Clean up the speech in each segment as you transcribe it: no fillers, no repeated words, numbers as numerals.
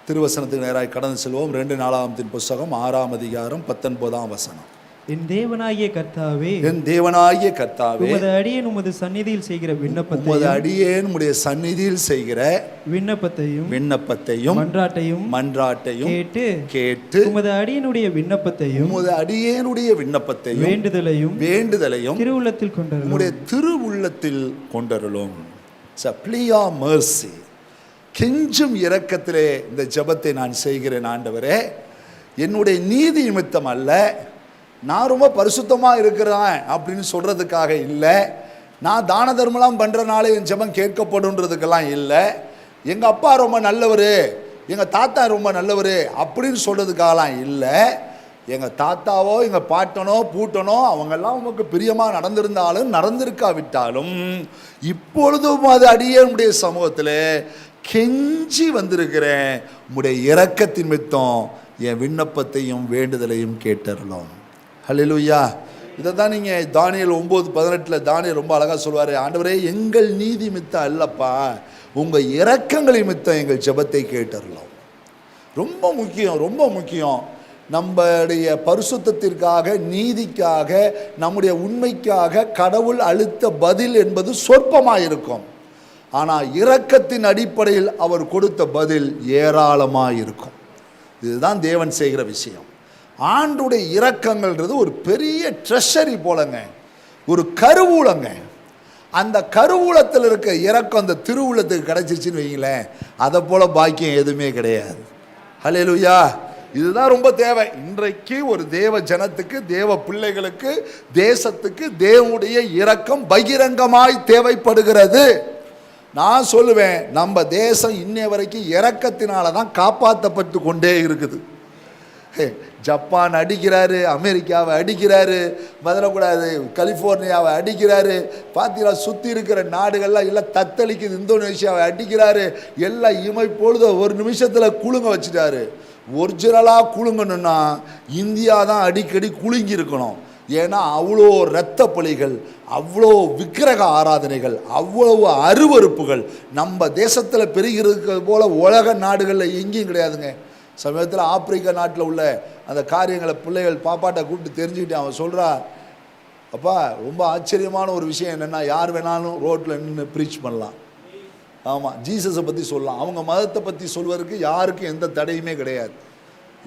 திருவசனத்துக்கு நேராக கடந்து செல்வோம். 2 நாளாகமத்தின் புஸ்தகம் 6ஆம் அதிகாரம் 19ஆம் வசனம். என் தேவனாகிய கர்த்தாவே, என் தேவனாகிய கர்த்தாவே, உமது அடியேன் உமது சந்நிதியில் செய்கிற விண்ணப்பத்தையும், உமது அடியேன் உம்முடைய சந்நிதியில் செய்கிற விண்ணப்பத்தையும் மன்றாட்டையும் கேட்டு உமது அடியனுடைய விண்ணப்பத்தையும் வேண்டுதலையும் திருவுள்ளத்தில் கொண்டருளும். உம்முடைய திருவுள்ளத்தில் கொண்டருளும். ப்ளீயா மர்சி, கெஞ்சும் இரக்கத்திலே இந்த ஜெபத்தை நான் செய்கிறேன். ஆண்டவரே, என்னுடைய நீதி நிமித்தம் அல்ல, நான் ரொம்ப பரிசுத்தமாக இருக்கிறேன் அப்படின்னு சொல்கிறதுக்காக இல்லை, நான் தான தர்மலாம் பண்ணுறனால என் ஜெபம் கேட்கப்படுன்றதுக்கெல்லாம் இல்லை, எங்கள் அப்பா ரொம்ப நல்லவர், எங்கள் தாத்தா ரொம்ப நல்லவர் அப்படின்னு சொல்கிறதுக்காகலாம் இல்லை. எங்கள் தாத்தாவோ எங்கள் பாட்டனோ பூட்டனோ அவங்கெல்லாம் உமக்கு பிரியமாக நடந்திருந்தாலும் நடந்திருக்காவிட்டாலும் இப்பொழுதும் அது அடியே உடைய சமூகத்தில் கெஞ்சி வந்திருக்கிறேன். உம்முடைய இரக்கத்தின் மித்தம் என் விண்ணப்பத்தையும் வேண்டுதலையும் கேட்டறலாம். ஹல்லேலூயா. இதை தான் நீங்கள் தானியேல் 9:18 தானியேல் ரொம்ப அழகாக சொல்வார். ஆண்டவரே, எங்கள் நீதி மித்தம் அல்லப்பா, உங்கள் இரக்கங்களின் மித்தம் எங்கள் ஜெபத்தை கேட்டறலாம். ரொம்ப முக்கியம், ரொம்ப முக்கியம். நம்முடைய பரிசுத்தத்திற்காக, நீதிக்காக, நம்முடைய உண்மைக்காக கடவுள் அளித்த பதில் என்பது சொற்பமாக இருக்கும். ஆனால் இரக்கத்தின் அடிப்படையில் அவர் கொடுத்த பதில் ஏராளமாக இருக்கும். இதுதான் தேவன் செய்கிற விஷயம். ஆண்டுடைய இரக்கங்கள்ன்றது ஒரு பெரிய ட்ரெஷரி போலங்க, ஒரு கருவூலங்க. அந்த கருவூலத்தில் இருக்க இரக்கம் அந்த திருவுள்ளத்துக்கு கிடைச்சிருச்சுன்னு வைங்களேன், அதை போல பாக்கியம் எதுவுமே கிடையாது. ஹல்லேலூயா. இதுதான் ரொம்ப தேவை. இன்றைக்கு ஒரு தேவ ஜனத்துக்கு, தேவ பிள்ளைகளுக்கு, தேசத்துக்கு தேவனுடைய இரக்கம் பகிரங்கமாய் தேவைப்படுகிறது. நான் சொல்லுவேன், நம்ம தேசம் இன்னைய வரைக்கும் இரக்கத்தினால தான் காப்பாற்றப்பட்டு கொண்டே இருக்குது. ஜப்பான் அடிக்கிறாரு, அமெரிக்காவை அடிக்கிறாரு, மதனக்கூடாது கலிஃபோர்னியாவை அடிக்கிறாரு, பார்த்தீங்களா சுற்றி இருக்கிற நாடுகள்லாம் எல்லாம் தத்தளிக்குது, இந்தோனேஷியாவை அடிக்கிறாரு, எல்லாம் இமைப்பொழுது ஒரு நிமிஷத்தில் குலுங்க வச்சுட்டாரு. ஒரிஜினலாக குலுங்கணுன்னா இந்தியா தான் அடிக்கடி குலுங்கி இருக்கணும். ஏன்னா அவ்வளோ இரத்த பலிகள், அவ்வளோ விக்கிரக ஆராதனைகள், அவ்வளவு அருவறுப்புகள் நம்ம தேசத்தில் பெருகிறது போல் உலக நாடுகளில் எங்கேயும் கிடையாதுங்க. சமயத்தில் ஆப்பிரிக்கா நாட்டில் உள்ள அந்த காரியங்களை பிள்ளைகள் பாப்பாட்டை கூப்பிட்டு தெரிஞ்சுக்கிட்டு அவன் சொல்கிறா, அப்பா ரொம்ப ஆச்சரியமான ஒரு விஷயம் என்னென்னா, யார் வேணாலும் ரோட்டில் நின்று ப்ரீச் பண்ணலாம். ஆமாம், ஜீசஸை பற்றி சொல்லலாம். அவங்க மதத்தை பற்றி சொல்வதற்கு யாருக்கும் எந்த தடையுமே கிடையாது.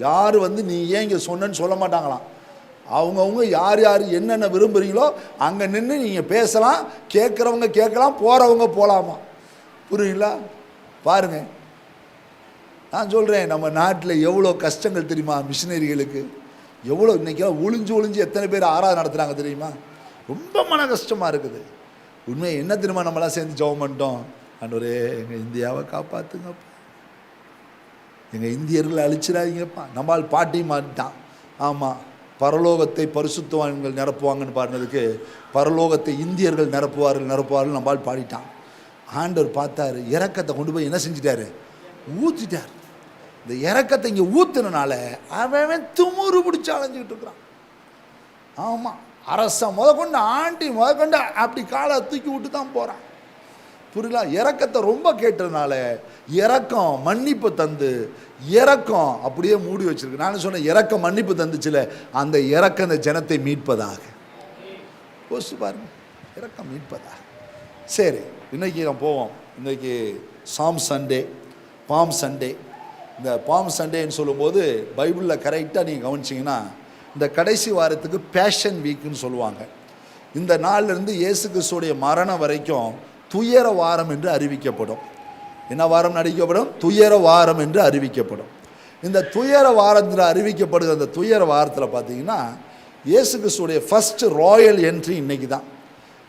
யார் நீ ஏன் இங்கே சொன்னேன்னு சொல்ல மாட்டாங்களாம். அவங்கவுங்க யார் யார் என்னென்ன விரும்புகிறீங்களோ அங்கே நின்று நீங்கள் பேசலாம், கேட்குறவங்க கேட்கலாம், போகிறவங்க போகலாமா. புரியுங்களா? பாருங்கள், நான் சொல்கிறேன், நம்ம நாட்டில் எவ்வளோ கஷ்டங்கள் தெரியுமா மிஷினரிகளுக்கு. எவ்வளோ இன்றைக்கெல்லாம் ஒளிஞ்சு எத்தனை பேர் ஆராதனை நடத்துகிறாங்க தெரியுமா. ரொம்ப மன கஷ்டமாக இருக்குது. உண்மை என்ன தெரியுமா, நம்மளாம் சேர்ந்து ஜெபம் பண்ணிட்டோம், ஆண்டவரே எங்கள் இந்தியாவை காப்பாற்றுங்கப்பா, எங்கள் இந்தியர்களை அழிச்சிடாதீங்கப்பா. நம்மால் பாட்டி மாட்டான். ஆமாம், பரலோகத்தை பரிசுத்தவான்கள் நிரப்புவாங்கன்னு பாடினதுக்கு பரலோகத்தை இந்தியர்கள் நிரப்புவார்கள் நம்மால் பாடிட்டான். ஆண்டவர் பார்த்தாரு, இரக்கத்தை கொண்டு போய் என்ன செஞ்சிட்டாரு, ஊற்றிட்டார். இந்த இரக்கத்தை இங்கே ஊற்றுனால அவன் துமுறு பிடிச்சி அலைஞ்சிக்கிட்டு இருக்கிறான். ஆமாம், அரசன் முதற்கொண்டு ஆண்டி முதற்கொண்டு அப்படி காலை தூக்கி விட்டு தான் போகிறான். புரியல? இரக்கத்தை ரொம்ப கேட்டதுனால இரக்கம் மன்னிப்பு தந்து, இரக்கம் அப்படியே மூடி வச்சிருக்கு. நான் சொன்னேன், இரக்கம் மன்னிப்பு தந்துச்சுல, அந்த இரக்கம் இந்த ஜனத்தை மீட்பதாக. யோசிச்சு பாருங்க, இரக்கம் மீட்பதாக. சரி, இன்னைக்கு நம்ம போவோம். இன்னைக்கு பாம் சண்டே. இந்த பாம் சண்டேன்னு சொல்லும்போது பைபிளில் கரெக்டாக நீங்கள் கவனிச்சிங்கன்னா, இந்த கடைசி வாரத்துக்கு பேஷன் வீக்குன்னு சொல்லுவாங்க. இந்த நாள்லேருந்து இயேசு கிறிஸ்துடைய மரணம் வரைக்கும் துயர வாரம் என்று அறிவிக்கப்படும். என்ன வாரம் அறிவிக்கப்படும்? துயர வாரம் என்று அறிவிக்கப்படும். இந்த துயர வாரத்தில் அறிவிக்கப்படுகிற அந்த துயர வாரத்தில் பார்த்தீங்கன்னா, இயேசு கிறிஸ்துடைய ஃபஸ்ட்டு ராயல் என்ட்ரி இன்னைக்கு தான்.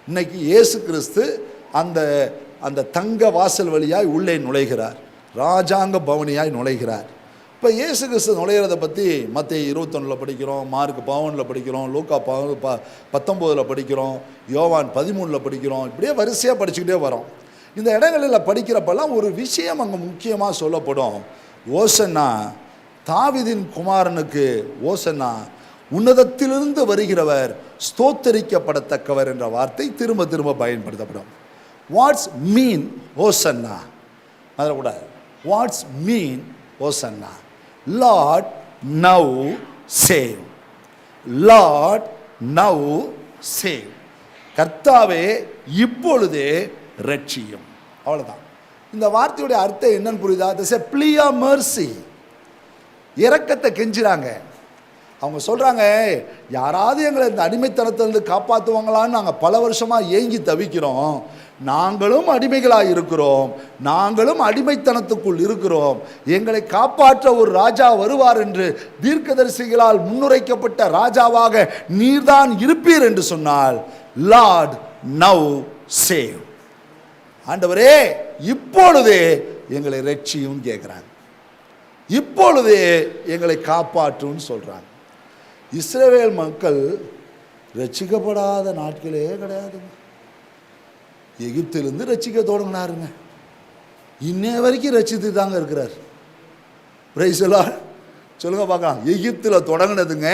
இன்னைக்கு இயேசு கிறிஸ்து அந்த தங்க வாசல் வழியாய் உள்ளே நுழைகிறார், ராஜாங்க பவனியாய் நுழைகிறார். இப்போ இயேசு கிறிஸ்து நுழைகிறத பற்றி மத்தேயு 21 படிக்கிறோம், மார்க் 11 படிக்கிறோம், லூக்கா 19 படிக்கிறோம், யோவான் 13 படிக்கிறோம், இப்படியே வரிசையாக படிச்சுக்கிட்டே வரோம். இந்த இடங்களில் படிக்கிறப்பெல்லாம் ஒரு விஷயம் அங்கே முக்கியமாக சொல்லப்படும். ஓசன்னா, தாவீதின் குமாரனுக்கு ஓசன்னா, உன்னதத்திலிருந்து வருகிறவர் ஸ்தோத்தரிக்கப்படத்தக்கவர் என்ற வார்த்தை திரும்ப திரும்ப பயன்படுத்தப்படும். வாட்ஸ் மீன் ஓசன்னா? அதில் கூட what's mean hosanna. Lord now save, Lord now save. கர்த்தாவே இப்பொழுதே ரட்சியும். அவ்வளவுதான். இந்த வார்த்தையுடைய அர்த்தம் என்னன்னு புரியுதா? This a plea of mercy. இரக்கத்தை கெஞ்சுறாங்க. அவங்க சொல்றாங்க, யாராவது எங்களை இந்த அடிமைத்தனத்திலிருந்து காப்பாற்றுவாங்களான்னு நாங்கள் பல வருஷமாக ஏங்கி தவிக்கிறோம். நாங்களும் அடிமைகளாக இருக்கிறோம், நாங்களும் அடிமைத்தனத்துக்குள் இருக்கிறோம். எங்களை காப்பாற்ற ஒரு ராஜா வருவார் என்று தீர்க்கதரிசிகளால் முன்னுரைக்கப்பட்ட ராஜாவாக நீர்தான் இருப்பீர் என்று சொன்னால், லார்ட் நவ் சேவ். ஆண்டவரே இப்பொழுதே எங்களை ரட்சியும் கேட்குறாங்க, இப்பொழுதே எங்களை காப்பாற்றுன்னு சொல்கிறாங்க. இஸ்ரவேல் மக்கள் ரட்சிக்கப்படாத நாட்களே கிடையாதுங்க. எகிப்திலிருந்து ரட்சிக்க தொடங்கினாருங்க, இன்னைய வரைக்கும் ரட்சித்து தாங்க இருக்கிறார். Praise the Lord. சொல்லுங்க பார்க்கலாம். எகிப்தில் தொடங்கினதுங்க,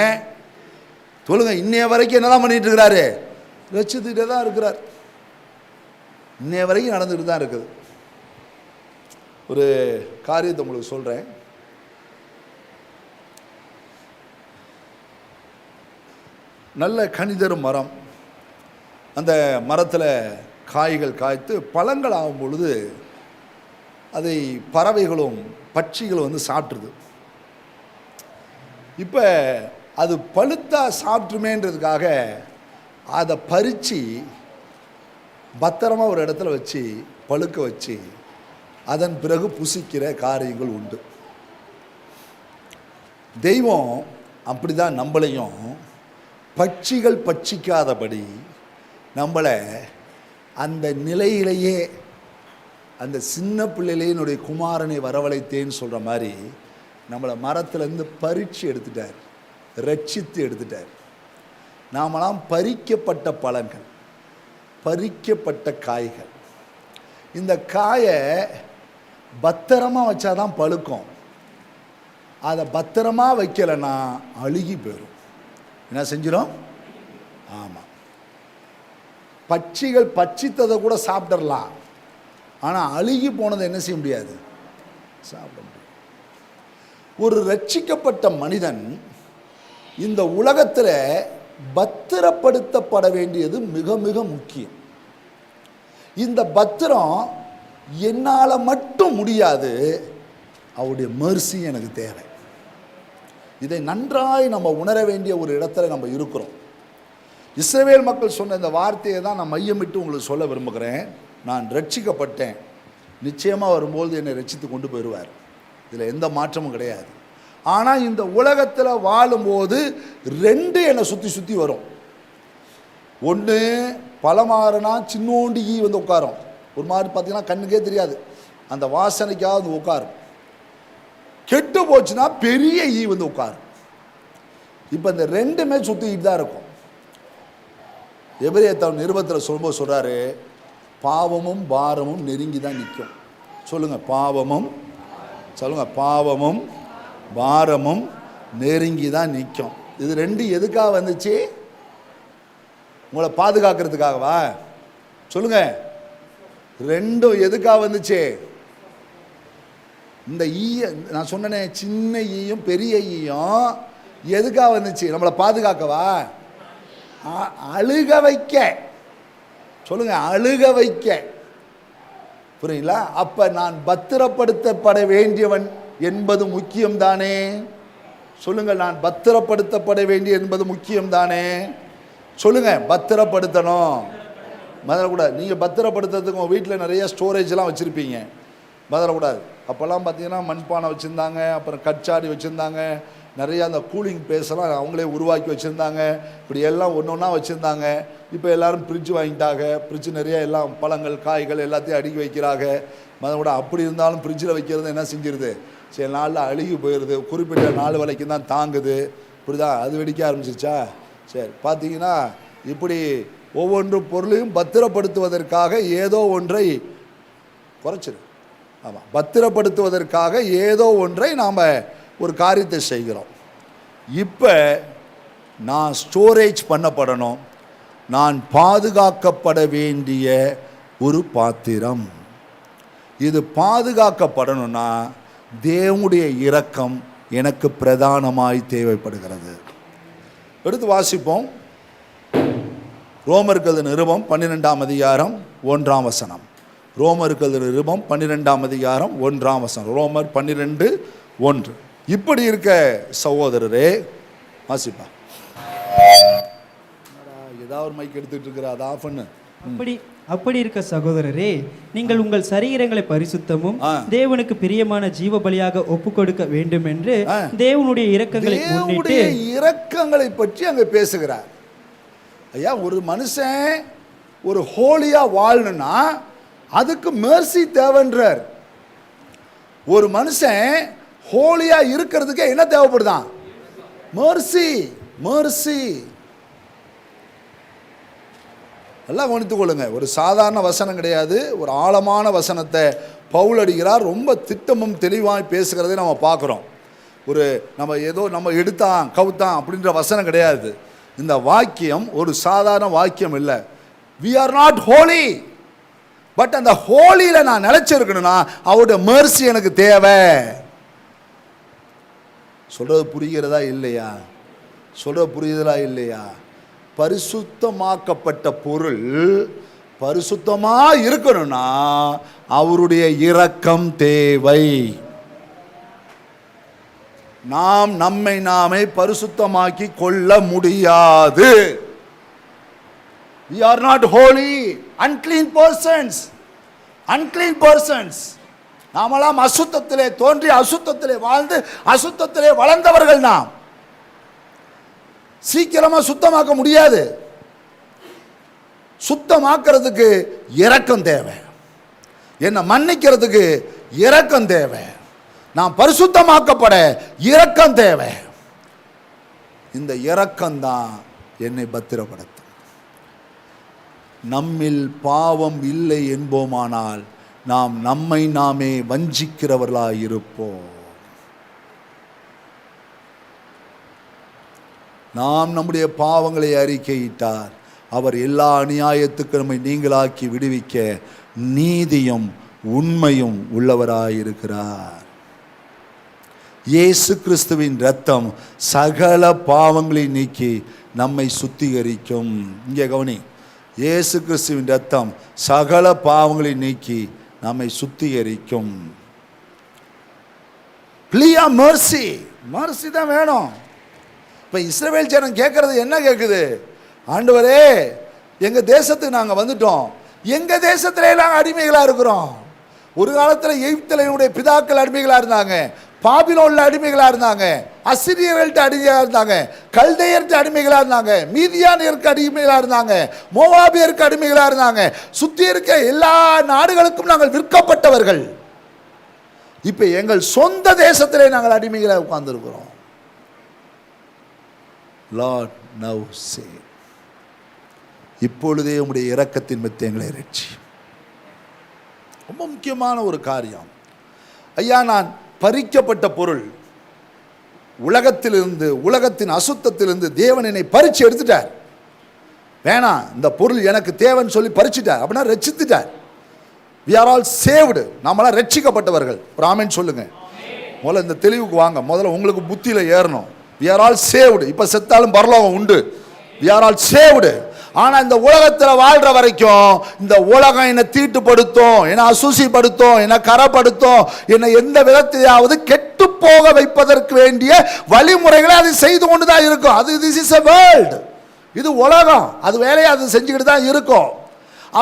சொல்லுங்க, இன்னைய வரைக்கும் என்னதான் பண்ணிட்டு இருக்கிறாரு? ரட்சித்துட்டே தான் இருக்கிறார். இன்னைய வரைக்கும் நடந்துட்டு தான் இருக்குது. ஒரு காரியத்தை உங்களுக்கு சொல்கிறேன். நல்ல கனிதரும் மரம், அந்த மரத்தில் காய்கள் காய்த்து பழங்கள் ஆகும் பொழுது அதை பறவைகளும் பட்சிகளும் வந்து சாப்பிட்ருது. இப்போ அது பழுத்தா சாப்பிட்ருமேன்றதுக்காக அதை பறித்து பத்திரமா ஒரு இடத்துல வச்சு பழுக்க வச்சு அதன் பிறகு புசிக்கிற காரியங்கள் உண்டு. தெய்வம் அப்படி தான் நம்மளையும் பட்சிகள் பட்சிக்காதபடி நம்மளை அந்த நிலையிலேயே, அந்த சின்ன பிள்ளையிலேயே என்னுடைய குமாரனை வரவழைத்தேன்னு சொல்கிற மாதிரி நம்மளை மரத்துலேருந்து பறித்து எடுத்துட்டார், ரட்சித்து எடுத்துட்டார். நாமெல்லாம் பறிக்கப்பட்ட பழங்கள், பறிக்கப்பட்ட காய்கள். இந்த காயை பத்திரமாக வச்சாதான் பழுக்கும், அதை பத்திரமா வைக்கலைன்னா அழுகி போயிடும். என்ன செஞ்சிடும்? ஆமாம், பட்சிகள் பட்சித்ததை கூட சாப்பிடலாம், ஆனால் அழுகி போனதை என்ன செய்ய முடியாது? சாப்பிட முடியும். ஒரு ரட்சிக்கப்பட்ட மனிதன் இந்த உலகத்தில் பத்திரப்படுத்தப்பட வேண்டியது மிக மிக முக்கியம். இந்த பத்திரம் என்னால் மட்டும் முடியாது, அவருடைய மெர்சி எனக்கு தேவை. இதை நன்றாய் நம்ம உணர வேண்டிய ஒரு இடத்துல நம்ம இருக்கிறோம். இஸ்ரவேல் மக்கள் சொன்ன இந்த வார்த்தையை தான் நான் மையமிட்டு உங்களுக்கு சொல்ல விரும்புகிறேன். நான் ரட்சிக்கப்பட்டேன், நிச்சயமாக வரும்போது என்னை ரட்சித்து கொண்டு போயிடுவார், இதில் எந்த மாற்றமும் கிடையாது. ஆனால் இந்த உலகத்தில் வாழும்போது ரெண்டு என்னை சுற்றி சுற்றி வரும். ஒன்று பழமாறுனா சின்னோண்டி ஈ வந்து உட்காரும், ஒரு மாதிரி பார்த்தீங்கன்னா கண்ணுக்கே தெரியாது, அந்த வாசனைக்காக வந்து உட்காரும். கெட்டு போச்சுன்னா பெரிய ஈ வந்து உட்காரும். இப்போ இந்த ரெண்டுமே சுற்றிக்கிட்டு தான் இருக்கும். எபிரேயர் நிருபத்தில் சொல்லும்போது சொல்கிறாரு, பாவமும் பாரமும் நெருங்கி தான் நிற்கும். சொல்லுங்கள், பாவமும், சொல்லுங்கள், பாவமும் பாரமும் நெருங்கி தான் நிற்கும். இது ரெண்டு எதுக்காக வந்துச்சு? உங்களை பாதுகாக்கிறதுக்காகவா? சொல்லுங்க, ரெண்டும் எதுக்காக வந்துச்சு? இந்த ஈய நான் சொன்னனே, சின்ன ஈயும் பெரிய ஈயும் எதுக்காக வந்துச்சு? நம்மளை பாதுகாக்கவா? அழுக வைக்க. சொல்லுங்க, அழுக வைக்க. புரியுங்களா? அப்ப நான் பத்திரப்படுத்தப்பட வேண்டியவன் என்பது முக்கியம்தானே? சொல்லுங்கள், நான் பத்திரப்படுத்தப்பட வேண்டிய என்பது முக்கியம்தானே? சொல்லுங்க, பத்திரப்படுத்தணும். மறந்துடக்கூடாது. நீங்கள் பத்திரப்படுத்துறதுக்கு உங்கள் வீட்டில் நிறைய ஸ்டோரேஜ்லாம் வச்சுருப்பீங்க, மறந்துடக்கூடாது. அப்போல்லாம் பார்த்தீங்கன்னா மண்பானை வச்சுருந்தாங்க, அப்புறம் கச்சாடி வச்சுருந்தாங்க, நிறையா அந்த கூலிங் பேஸெல்லாம் அவங்களே உருவாக்கி வச்சுருந்தாங்க. இப்படி எல்லாம் ஒன்று ஒன்றா வச்சுருந்தாங்க. இப்போ எல்லோரும் ஃப்ரிட்ஜ் வாங்கிட்டாங்க. ஃப்ரிட்ஜ் நிறைய எல்லாம் பழங்கள் காய்கள் எல்லாத்தையும் அடுக்கி வைக்கிறாங்க. கூட அப்படி இருந்தாலும் ஃப்ரிட்ஜில் வைக்கிறது என்ன செஞ்சிருது? சில நாளில் அழுகி போயிடுது, குறிப்பிட்ட நாள் வரைக்கும் தான் தாங்குது. இப்படிதான் அது வெடிக்க ஆரம்பிச்சிருச்சா? சரி, பார்த்தீங்கன்னா இப்படி ஒவ்வொன்று பொருளையும் பத்திரப்படுத்துவதற்காக ஏதோ ஒன்றை குறைச்சிரு. ஆமாம், பத்திரப்படுத்துவதற்காக ஏதோ ஒன்றை நாம் ஒரு காரியத்தை செய்கிறோம். இப்போ நான் ஸ்டோரேஜ் பண்ணப்படணும், நான் பாதுகாக்கப்பட வேண்டிய ஒரு பாத்திரம். இது பாதுகாக்கப்படணும்னா தேவனுடைய இரக்கம் எனக்கு பிரதானமாய் தேவைப்படுகிறது. எடுத்து வாசிப்போம். ரோமர்கள் நிருபம் 12ஆம் அதிகாரம் 1ஆம் வசனம். ரோமர்கள் நிருபம் 12ஆம் அதிகாரம் 1ஆம் வசனம். ரோமர் 12:1. இப்படி இருக்க சகோதரரே, வாசிப்பா. ஏதாவது ஒரு மைக் எடுத்துட்டு இருக்கிற, அதை ஆஃப் பண்ணு. அப்படி இருக்க சகோதரரே, நீங்கள் உங்கள் சரீரங்களை பரிசுத்தமும் தேவனுக்கு பிரியமான ஜீவ பலியாக ஒப்பு கொடுக்க வேண்டும் என்று தேவனுடைய இரக்கங்களை பற்றி அங்க பேசுகிறார். ஐயா, ஒரு மனுஷன் ஒரு ஹோலியா வாழணும்னா அதுக்கு மெர்சி தேவைன்றார். ஒரு மனுஷன் ஹோலியா இருக்கிறதுக்கு என்ன தேவைப்படுதான்? மெர்சி. மெர்சி எல்லாம் கவனித்துக் கொள்ளுங்க. ஒரு சாதாரண வசனம் கிடையாது, ஒரு ஆழமான வசனத்தை பவுல் அடிக்கிறார். ரொம்ப திட்டமும் தெளிவாய் பேசுகிறதை நம்ம பார்க்குறோம். ஒரு நம்ம எடுத்தான் கவுத்தான் அப்படின்ற வசனம் கிடையாது. இந்த வாக்கியம் ஒரு சாதாரண வாக்கியம் இல்லை. we are not holy, but அந்த ஹோலியில் நான் நிலைச்சிருக்கணும்னா அவருடைய மெர்சி எனக்கு தேவை. சொல்றது புரிகிறதா இல்லையா? சொல்றது புரியுதா இல்லையா? பரிசுத்தமாக்கப்பட்ட பொருள் பரிசுத்தமா இருக்கணும்னா அவருடைய இரக்கம் தேவை. நாம் நம்மை நாமே பரிசுத்தமாக்கி கொள்ள முடியாது. we are not holy, unclean persons. unclean persons. நாமெல்லாம் அசுத்தத்திலே தோன்றி அசுத்தத்திலே வாழ்ந்து அசுத்தத்திலே வளர்ந்தவர்கள். நாம் சீக்கிரமா சுத்தமாக்க முடியாது. சுத்தமாக்கிறதுக்கு இரக்கம் தேவை. என்ன மன்னிக்கிறதுக்கு இரக்கம் தேவை. நாம் பரிசுத்தமாக்கப்பட இரக்கம் தேவை. இந்த இரக்கம் தான் என்னை பத்திரப்படுத்தும். நம்மில் பாவம் இல்லை என்போமானால் நாம் நம்மை நாமே வஞ்சிக்கிறவர்களாய் இருப்போம். நாம் நம்முடைய பாவங்களை அறிக்கையிட்டார். அவர் எல்லா அநியாயத்துக்கு நம்மை நீங்களாக்கி விடுவிக்க நீதியும் உண்மையும் உள்ளவராயிருக்கிறார். இயேசு கிறிஸ்துவின் இரத்தம் சகல பாவங்களை நீக்கி நம்மை சுத்திகரிக்கும். இங்கே கவனி, இயேசு கிறிஸ்துவின் இரத்தம் சகல பாவங்களை நீக்கி நம்மை சுத்திகரிக்கும். பிளியா மெர்சி. மெர்சி தான் வேணும். இப்போ இஸ்ரவேல் ஜனம் கேட்கறது என்ன கேட்குது? ஆண்டவரே, எங்க தேசத்துக்கு நாங்கள் வந்துட்டோம், எங்க தேசத்திலே நாங்கள் அடிமைகளாக இருக்கிறோம். ஒரு காலத்தில் எகிப்தினுடைய பிதாக்கள் அடிமைகளாக இருந்தாங்க, பாபிலோனில் அடிமைகளாக இருந்தாங்க, அசிரியர்கள்ட்ட அடிமையாக இருந்தாங்க, கல்தையர்கிட்ட அடிமைகளாக இருந்தாங்க, மீதியானியருக்கு அடிமைகளாக இருந்தாங்க, மோவாபியருக்கு அடிமைகளாக இருந்தாங்க. சுற்றி இருக்க எல்லா நாடுகளுக்கும் நாங்கள் விற்கப்பட்டவர்கள். இப்போ எங்கள் சொந்த தேசத்திலே நாங்கள் அடிமைகளாக உட்கார்ந்துருக்கிறோம். லார்ட் நவ் சே, இப்பொழுதே உம்முடைய இரக்கத்தின் மெத்த எங்களை ரட்சி. ரொம்ப முக்கியமான ஒரு காரியம். ஐயா, நான் பறிக்கப்பட்ட பொருள் உலகத்திலிருந்து, உலகத்தின் அசுத்தத்திலிருந்து தேவன் என்னை பறிச்சு எடுத்துட்டார். வேணாம், இந்த பொருள் எனக்கு தேவைன்னு சொல்லி பறிச்சுட்டார். அப்படின்னா ரட்சித்துட்டார். we are all saved. நாமெல்லாம் ரட்சிக்கப்பட்டவர்கள். ஒரு ஆமென் சொல்லுங்க. முதல்ல இந்த தெளிவுக்கு வாங்க. முதல்ல உங்களுக்கு புத்தியில் ஏறணும். we are all saved. இப்போ செத்தாலும் பரலோகம் உண்டு. we are all saved. ஆனா இந்த உலகத்தில் வாழ்ற வரைக்கும் இந்த உலகம் என்னை தீட்டுப்படுத்தும், என்னை அசுசிப்படுத்தும், என்னை கரப்படுத்தும், என்னை எந்த விதத்திலாவது கெட்டு போக வைப்பதற்கு வேண்டிய வழிமுறைகளை அது செய்து கொண்டு தான் இருக்கும். அது this is a world. இது உலகம். அது வேலையை அது செஞ்சுக்கிட்டு தான் இருக்கும்.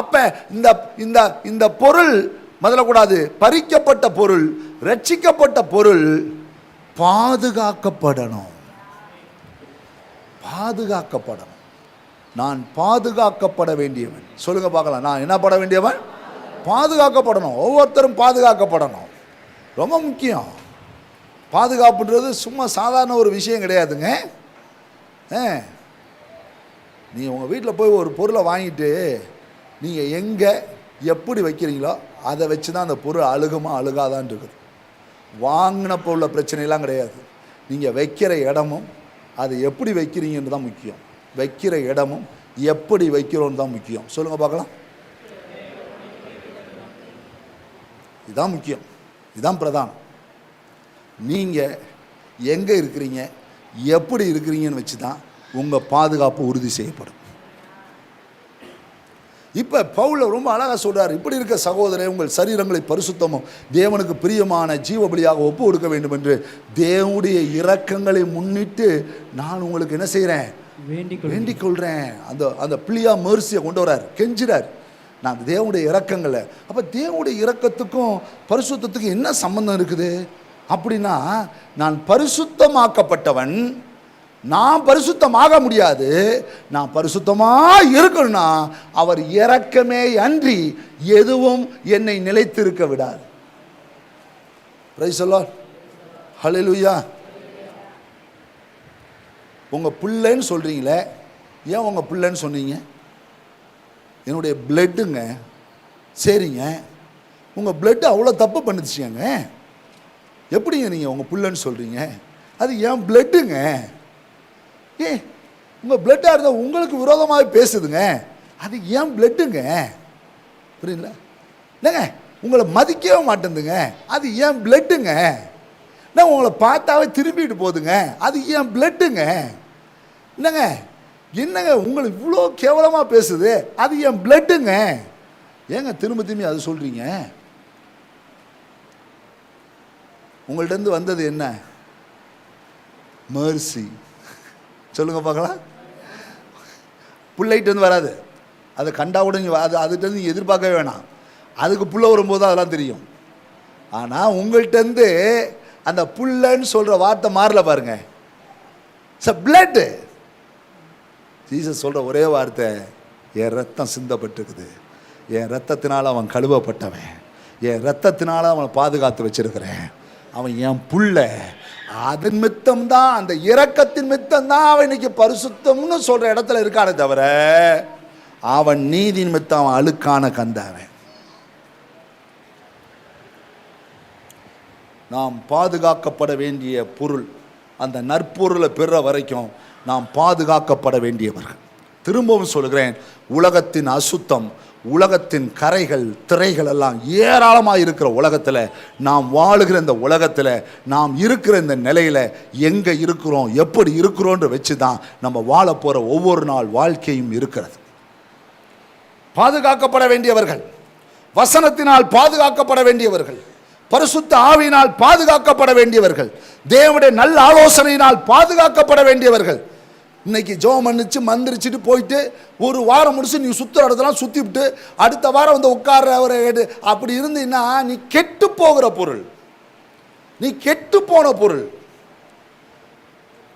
அப்ப இந்த இந்த இந்த பொருள் முதலக்கூடாது. பறிக்கப்பட்ட பொருள், ரட்சிக்கப்பட்ட பொருள் பாதுகாக்கப்படணும். பாதுகாக்கப்படணும். நான் பாதுகாக்கப்பட வேண்டியவன். சொல்லுங்க பார்க்கலாம். நான் என்ன பட வேண்டியவன்? பாதுகாக்கப்படணும். ஒவ்வொருத்தரும் பாதுகாக்கப்படணும். ரொம்ப முக்கியம். பாதுகாப்புன்றது சும்மா சாதாரண ஒரு விஷயம் கிடையாதுங்க. நீ உங்கள் வீட்டில் போய் ஒரு பொருளை வாங்கிட்டு நீங்கள் எங்கே எப்படி வைக்கிறீங்களோ அதை வச்சு தான் அந்த பொருள் அழுகுமா அழுகாதான் இருக்குது. வாங்கினப்போ உள்ள பிரச்சனைலாம் கிடையாது. நீங்கள் வைக்கிற இடமும் அது எப்படி வைக்கிறீங்கன்னு தான் முக்கியம். வைக்கிற இடமும் எப்படி வைக்கிறோன்னு தான் முக்கியம். சொல்லுங்க பார்க்கலாம். இதுதான் முக்கியம். இதுதான் பிரதானம். நீங்கள் எங்கே இருக்கிறீங்க, எப்படி இருக்கிறீங்கன்னு வச்சு தான் உங்கள் பாதுகாப்பு உறுதி செய்யப்படும். இப்போ பவுல் ரொம்ப அழகாக சொல்கிறார், இப்படி இருக்க சகோதரே, உங்கள் சரீரங்களை பரிசுத்தமும் தேவனுக்கு பிரியமான ஜீவபலியாக ஒப்பு கொடுக்க வேண்டும் என்று தேவனுடைய இரக்கங்களை முன்னிட்டு நான் உங்களுக்கு என்ன செய்கிறேன், வேண்டிக் கொள்கிறேன். அந்த பிளியா மெர்சியை கொண்டு வரார், கெஞ்சிறார். நான் தேவனுடைய இரக்கங்களை, அப்போ தேவனுடைய இரக்கத்துக்கும் பரிசுத்தத்துக்கும் என்ன சம்பந்தம் இருக்குது அப்படின்னா, நான் பரிசுத்தமாக்கப்பட்டவன், நான் பரிசுத்தமாக முடியாது. நான் பரிசுத்தமாக இருக்கணும்னா அவர் இரக்கமே அன்றி எதுவும் என்னை நிலைத்திருக்க விடாது. பிரைஸ் தி லார்ட், ஹல்லேலூயா. உங்கள் பிள்ளைன்னு சொல்கிறீங்களே, ஏன் உங்கள் பிள்ளைன்னு சொன்னீங்க? என்னுடைய பிளட்டுங்க. சரிங்க, உங்கள் பிளட்டு அவ்வளோ தப்பு பண்ணுச்சுங்க, எப்படிங்க நீங்கள் உங்கள் பிள்ளைன்னு சொல்கிறீங்க? அது ஏன் பிளட்டுங்க. உங்கள் பிளட்டாக இருந்தால் உங்களுக்கு விரோதமாக பேசுதுங்க, அது ஏன் பிளட்டுங்க. புரியுங்களா? இல்லைங்க, உங்களை மதிக்கவே மாட்டேங்குதுங்க, அது ஏன் பிளட்டுங்க. நான் உங்களை பார்த்தாவே திரும்பிட்டு போகுதுங்க, அது ஏன் பிளட்டுங்க. என்னங்க என்னங்க உங்களை இவ்வளோ கேவலமாக பேசுது, அது என் பிளட்டுங்க. ஏங்க திரும்ப திரும்பி அது சொல்கிறீங்க? உங்கள்கிட்ட வந்தது என்ன? மர்சி. சொல்லுங்க பார்க்கலாம். பிள்ளைகிட்ட வராது, அதை கண்டா கூட அதுகிட்ட நீங்கள் எதிர்பார்க்கவே வேணாம். அதுக்கு புள்ள வரும்போது அதெல்லாம் தெரியும். ஆனால் உங்கள்கிட்ட அந்த புள்ளன்னு சொல்கிற வார்த்தை மாறல பாருங்க. பிளட்டு. ஜீசஸ் சொல்கிற ஒரே வார்த்தை, என் ரத்தம் சிந்தப்பட்டிருக்குது, என் ரத்தத்தினால் அவன் கழுவப்பட்டவன், என் ரத்தத்தினால் அவனை பாதுகாத்து வச்சிருக்கிறேன், அவன் என் புள்ள. அதன் மித்தம் தான், அந்த இரக்கத்தின் மித்தம் தான் அவன் இன்னைக்கு பரிசுத்தம்னு சொல்கிற இடத்துல இருக்கானே தவிர, அவன் நீதி நிமித்தம் அவன் அழுக்கான கந்தாவன். நாம் பாதுகாக்கப்பட வேண்டிய பொருள், அந்த நற்பொருளை பெற வரைக்கும் நாம் பாதுகாக்கப்பட வேண்டியவர்கள். திரும்பவும் சொல்கிறேன், உலகத்தின் அசுத்தம், உலகத்தின் கரைகள், திரைகள் எல்லாம் ஏராளமாக இருக்கிற உலகத்தில், நாம் வாழுகிற இந்த உலகத்தில், நாம் இருக்கிற இந்த நிலையில் எங்கே இருக்கிறோம், எப்படி இருக்கிறோன்ற வச்சு தான் நம்ம வாழ போகிற ஒவ்வொரு நாள் வாழ்க்கையும் இருக்கிறது. பாதுகாக்கப்பட வேண்டியவர்கள், வசனத்தினால் பாதுகாக்கப்பட வேண்டியவர்கள், பரிசுத்த ஆவியினால் பாதுகாக்கப்பட வேண்டியவர்கள், தேவனுடைய நல்ல ஆலோசனையினால் பாதுகாக்கப்பட வேண்டியவர்கள். இன்னைக்கு ஜெபம் பண்ணிச்சு மந்திரிச்சுட்டு போயிட்டு ஒரு வாரம் முடிச்சு நீ சுற்றுற இடத்தெல்லாம் சுற்றி விட்டு அடுத்த வாரம் வந்து உட்கார்ற அப்படி இருந்தீங்கன்னா நீ கெட்டு போகிற பொருள், நீ கெட்டு போன பொருள்.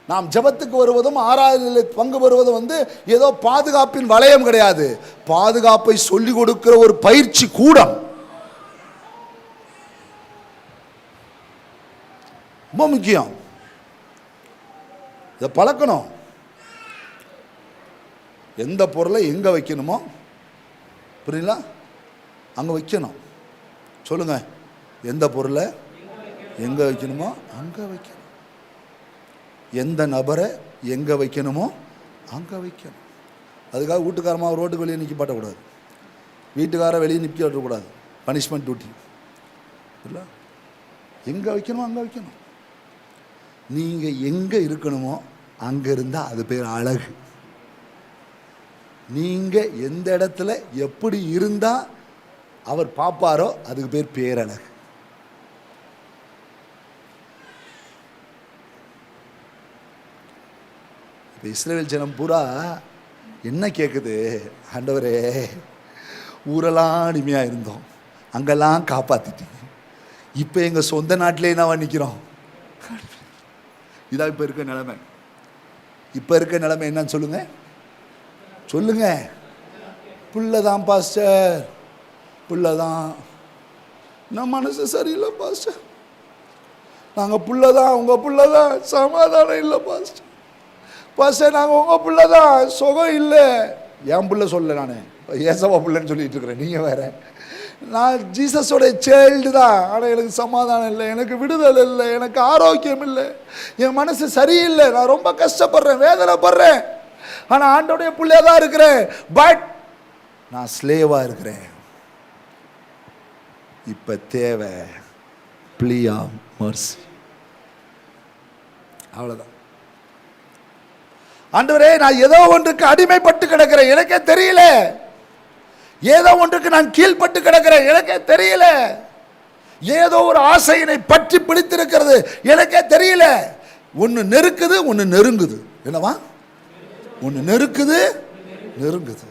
நாம் ஜெபத்துக்கு வருவதும் ஆராதனையில் பங்கு பெறுவதும் ஏதோ பாதுகாப்பின் வளையம் கிடையாது, பாதுகாப்பை சொல்லிக் கொடுக்கிற ஒரு பயிற்சி கூடம். ரொம்ப முக்கியம், இதை பழக்கணும். எந்த பொருளை எங்கே வைக்கணுமோ, புரியுங்களா, அங்கே வைக்கணும். சொல்லுங்க, எந்த பொருளை எங்கே வைக்கணுமோ அங்கே வைக்கணும், எந்த நபரை எங்கே வைக்கணுமோ அங்கே வைக்கணும். அதுக்காக வீட்டுக்காரமாக ரோட்டுக்கு வெளியே நிற்க பாட்டக்கூடாது, வீட்டுக்கார வெளியே நிற்க விடக்கூடாது, பனிஷ்மெண்ட் டியூட்டி இல்லை. எங்கே வைக்கணுமோ அங்கே வைக்கணும். நீங்கள் எங்கே இருக்கணுமோ அங்கே இருந்தால் அது பேர் அழகு. நீங்கள் எந்த இடத்துல எப்படி இருந்தால் அவர் பார்ப்பாரோ அதுக்கு பேர் பேரழகு. இப்போ இஸ்ரவேல் ஜனம் பூரா என்ன கேட்குது, ஆண்டவரே ஊரெல்லாம் அடிமையாக இருந்தோம், அங்கெல்லாம் காப்பாற்றிட்டீங்க, இப்போ எங்கள் சொந்த நாட்டிலே நான் நிற்கிறோம். இதான் இப்போ இருக்க நிலைமை. இப்போ இருக்க நிலைமை என்னன்னு சொல்லுங்க, சொல்லுங்க. புள்ளதான் பாஸ்டர், புள்ளதான், நம்ம மனசு சரியில்லை பாஸ்டர், நாங்கள் புள்ளதான், உங்கள் புள்ளதான், சமாதானம் இல்லை பாஸ்டர், பாஸ்டர் நாங்கள் உங்கள் புள்ளதான், சுகம் இல்லை. என் புள்ள சொல்ல, நான் ஏசவா புள்ளன்னு சொல்லிட்டு இருக்கிறேன், நீங்கள் வேற. நான் ஜீசஸோட சைல்டு தான், ஆனால் எனக்கு சமாதானம் இல்லை, எனக்கு விடுதலை இல்லை, எனக்கு ஆரோக்கியம் இல்லை, என் மனசு சரியில்லை, நான் ரொம்ப கஷ்டப்படுறேன், வேதனைப்படுறேன், ஆனால் ஆண்டோடைய பிள்ளையா தான் இருக்கிறேன், பட் நான் ஸ்லேவாக இருக்கிறேன். இப்போ தேவை பிளியா மர்சி. அவ்வளவுதான். ஆண்டவரே, நான் ஏதோ ஒன்றுக்கு அடிமைப்பட்டு கிடக்கிறேன், எனக்கே தெரியல. ஏதோ ஒன்றுக்கு நான் கீழ்பட்டு கிடக்கிறேன், எனக்கே தெரியல. ஏதோ ஒரு ஆசையினை பற்றி பிடித்திருக்கிறது, எனக்கே தெரியல. ஒன்று நெருக்குது, ஒன்று நெருங்குது. என்னவா? ஒன்று நெருக்குது, நெருங்குது.